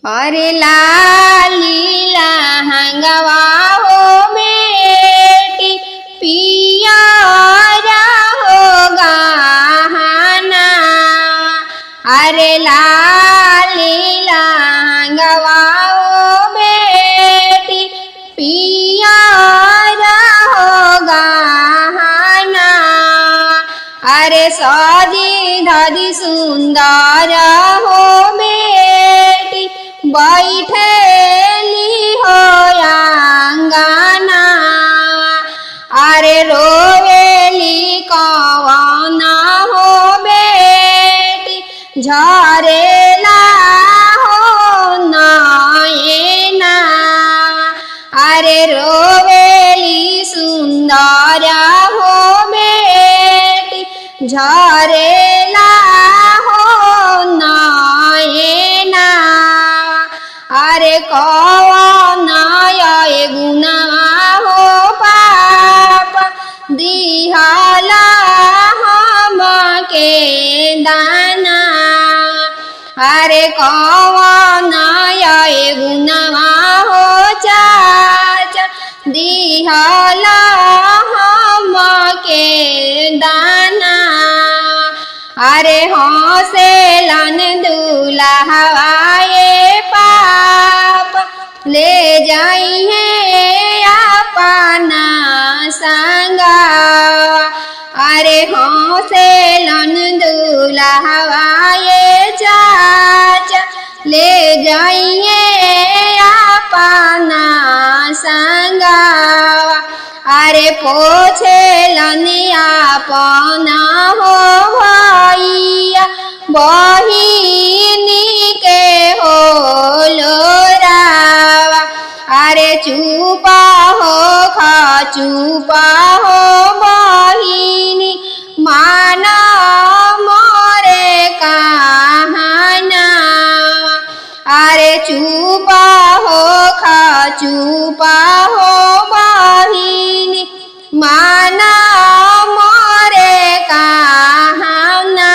अरे लाली लहंगवा हो बेटी पियरा हो गहना। अरे लाली लहंगवा हो बेटी पियरा हो गहना। अरे सजी धजी सुंदर हो बेटी बैठेली हो आंगना। अरे रोवेली कौन हो बेटी झरेला हो नयना। अरे रोवेली सुंदर हो बेटी झरेला हो नयना। अरे कौन गुणवा हो पाप दिहला हमके दाना। अरे कौन गुणवा हो चाचा दिहला हमके दाना। अरे हंसेलन दुल्हवा ये पाप ले जाइए अपना संगा। अरे हंसेलन दुल्हवा ये चाचा ले जाइए अपना संगा। अरे पोछेलन अपना हो भैया बहिनी के हो लोरावा। अरे चुपा हो खा चुपा हो बहिनी माना मोरे कहना। अरे चुपा हो खा चुपा हो बहिनी माना मोरे कहना।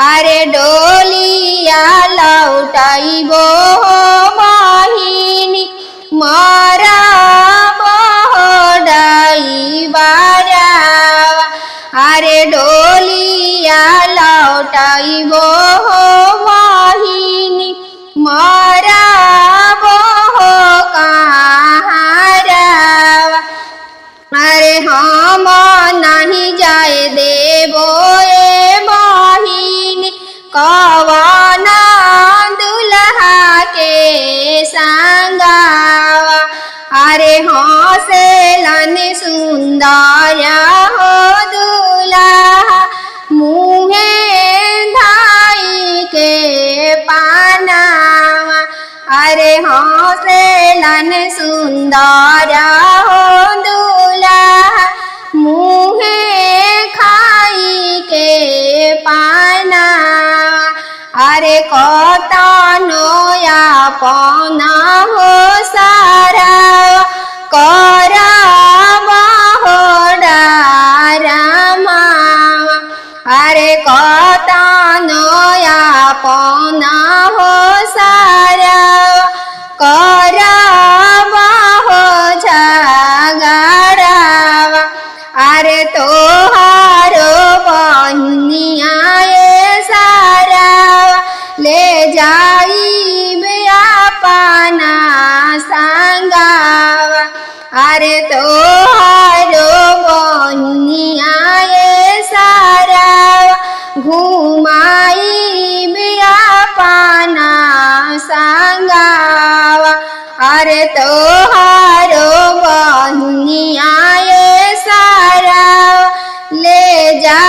अरे डोलिया लौटाइबो हो बहिनी मरब हो डइबरा। अरे डोलिया लौटाइबो हो बहिनी मरब हो कहारा। अरे हम नहीं जाए देबो ए बहिनी कवना दुल्हा के संगवा। अरे हंसेलन सुंदर हो दुल्हा मुहे धाई के पानावा। अरे हंसेलन सुंदर हो दुल्हा मुहे खाई के पाना। अरे कतनो अपना हो सारा करब हो डरमा। अरे कतनो अपना हो सारा करब हो झगड़ा। अरे तोहारो बहनिया ये सारा ले जाइबे अपना संगवा। अरे तोहारो बहनिया ये सारा घुमाइबे अपना संगवा। अरे तोहारो बहनिया ये सारा ले जा